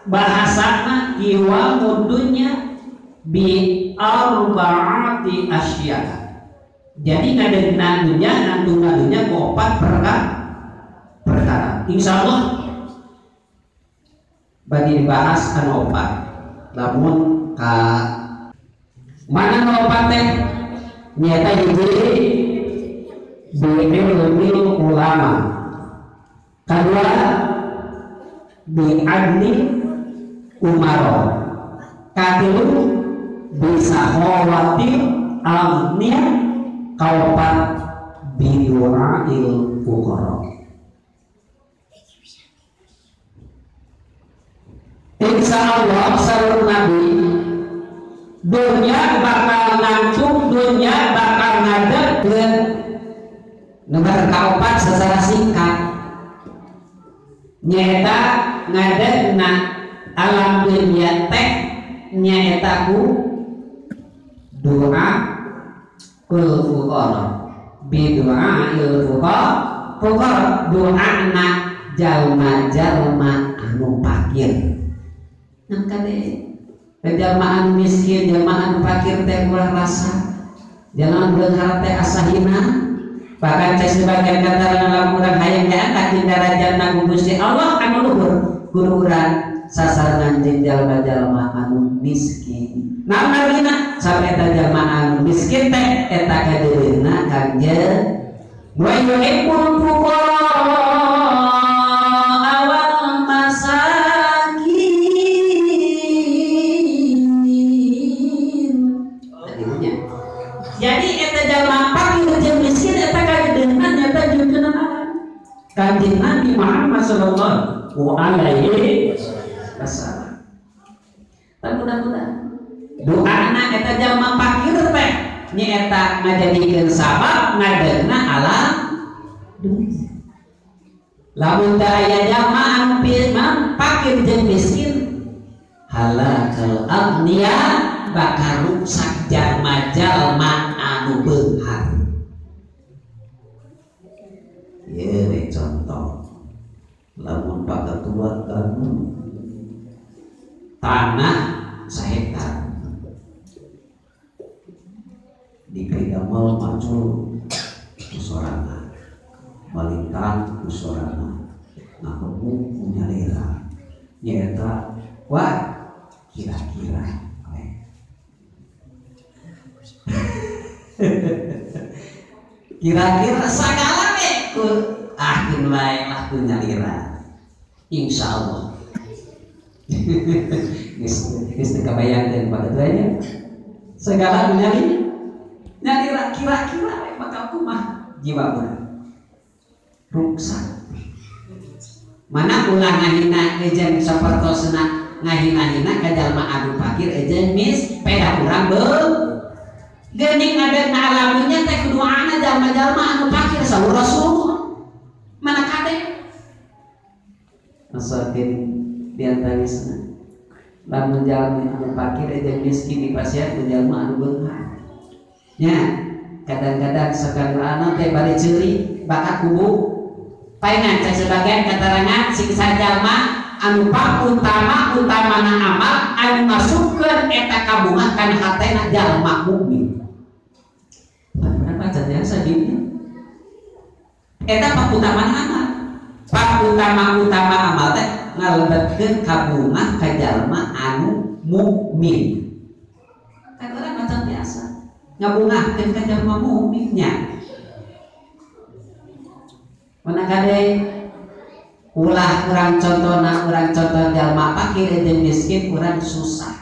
bahasana iwa mudunya bi arba'ati asya. Jadi ngadegna dunya nandungan dunya ku opat perkara. Insyaallah bagi dibahas anu opat. Lamun ka mana nu opat teh nyata hiji bi'ilmil ulama, kedua bi'adli umaro, katilu bisahawati amnia, kaopat bidu'ail fuqara. Insya Allah saluruh Nabi dunia bakal ngancung, dunia bakal ngadeg dan nomor kaopat secara singkat nyata ngadeg na alam dunia teh nyata ku doa kul fuqara bidu'a il fuqara doa na jalma-jalma anu fakir. Nah kade jalma anu miskin, jalma anu fakir teh ulah rasa jangan berharap teh asahina. Bahkan cek sebagian kata dalam urang hayang diangkat di darajat nagu Gusti Allah anu luhur guru urang sasaran jeung jalma-jalma anu miskin. Naon artina sampai eta jalma anu miskin teh eta kadeurna kanjeun wa yuhibbul fuqara Kanjeng Nabi Muhammad sallallahu alaihi wasallam. Mudah-mudahan doana eta jalma fakir teh nyaeta ngajadikeun sabab ngadegna alam dunia. Lamun teu aya jalma anu fakir jeung miskin, halakal agniya bakal rusak jalma-jalma anu beunghar. Ini contoh lamun pak ketua bangun tanah sehektar dipegamel maju kusorana malintang kusorana ngaku punya lera nyata wah kira-kira kira-kira segala akhir lain lah punya lira insya Allah. Ini kebayangkan pada tuanya segala punya lira kira-kira bakal kumah jiwa pun rusak. Mana ulah ngahina ejen sapertosna ngahina-hina ka jalma anu fakir ejen mis peda urang beul geuning ngadegna alamunnya teh kuduana jalma-jalma anu fakir saur Rasul mana kade masakin diantarisna lamun jalma anu fakir ejen miskin dipasihan ku jalma anu beunghar nya kadang-kadang sakandrana teh bari ceuri bakat kubu paengan cek sebagian keterangan siksa jalma anu utamana amal anu masukkeun eta kabungan kana hatena jalma mukmin. Berapa jasa dinya? Eta pakutamana amal. Utama amal teh ngalebetkeun kabungan ka jalma anu mukmin. Kan urang macam biasa ngabungahkeun ka jalma mukminnya. Mana kade ulah urang contoh jalma fakir jeung miskin urang susah.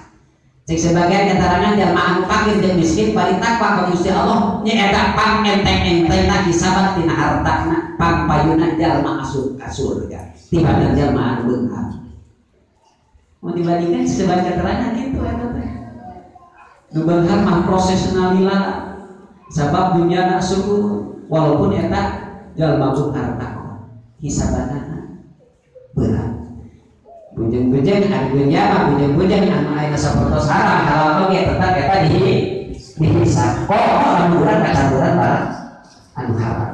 Cek sebagian keterangan jalma anu fakir jeung miskin bari takwa ka Gusti Allah nya eta pang enteng-entengna hisabat tina hartana pang payuna jalma asup ka surga tibatan jalma anu beunghar. Mau dibandingkan sebagian keterangan itu eta teh. Nu beunghar mah prosesna lila sabab dunyana syukur walaupun eta jalma beunghar takwa hisabanana berat. Bujeng-bujeng anu dunya mah bujeng-bujeng anu aya sapertos haram halal oge tetep eta dihisab. Anu urang kacaburan barang anu haram.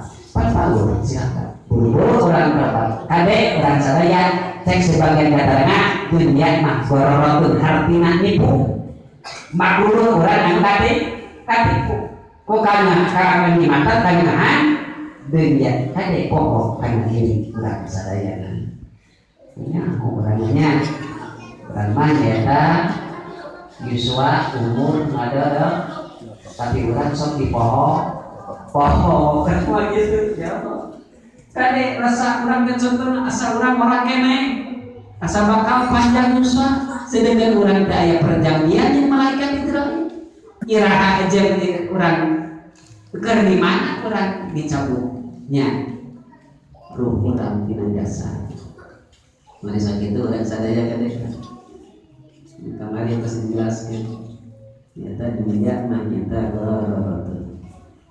Silakan. Buru-buru urang berapa? Kade urang sadaya cek sebagian keterangan dunya mah gororotun hartina nipu makulun urang anu katipu kukana karangan mata tangahan dunya kade pokok kana ini urang sadayana nya urangnya urang mah eta yuswa umur ada tapi urang sok di poho kan gitu ya kade rasa urang ke contohna asa urang mara kene asa bakal panjang yuswa sedangkan urang teh aya perjanjian jeung malaikat Israil iraha aja urang keur di mana urang dicabutnya ruh urang tina jasa mari sakitu urang sadaya kade kamari geus dijelaskeun nyata dunia mah nyata gororotun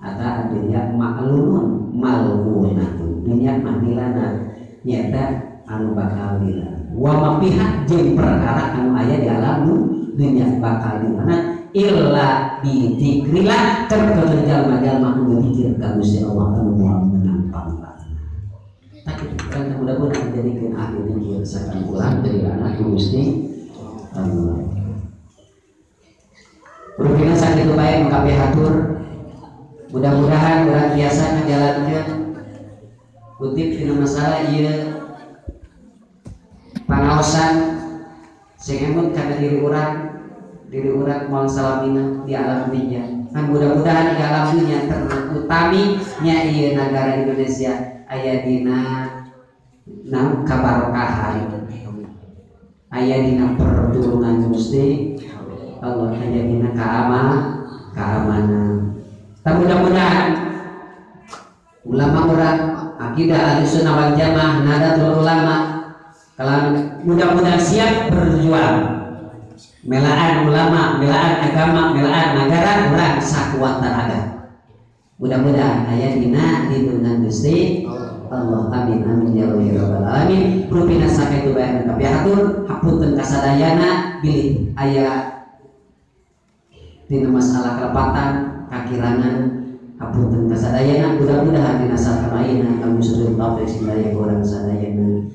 ata dunia maklunun malunatun dunia mah dilana nyata anu bakal dilana wa mapihak jeung perkara anu aya di alam dunia bakal dilana illa bidzikrillah terkeun jalma-jalma anu mikir ka Gusti Allah anu moal menang panglahan tapi kan mudah-mudahan dijadikeun ahli zikir sakan ulang dari anak Gusti Allah. Rupina sakitu bae mangkapi hatur. Mudah-mudahan urang biasa ngajalankeun kutip dina masalah ieu pangaosan sing emun kana diri urang moal salamina di alam dunya. Kan mudah-mudahan di alam dunya terutami nya ieu nagara Indonesia aya dina kabarokahan. Aya dina pertulungan Gusti Allah aya dina keamanan. Mudah-mudahan ulama urang akidah Ahlussunnah wal Jamaah Nahdlatul Ulama kalangan mudah-mudahan siap berjuang melaan ulama, melaan agama, melaan negara urang sakuat tenaga. Mudah-mudahan aya dina lindungan Gusti Allah amin amin ya rabbal alamin. Rupina sakitu bae kabeh hatur hapunten kasadayana bilih aya dina masalah kelepatan kakirangan hapunten kasadayana mudah-mudahan dina sakamaina kami sudah taufik hidayah urang sadayana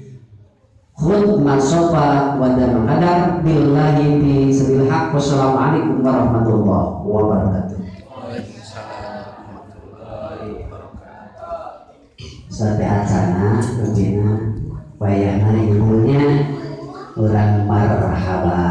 khud masofa wa dama qadar billahi bi sabil haq. Wassalamualaikum warahmatullahi wabarakatuh. Sampai acana rupina wayahna ilmunya urang marhaba.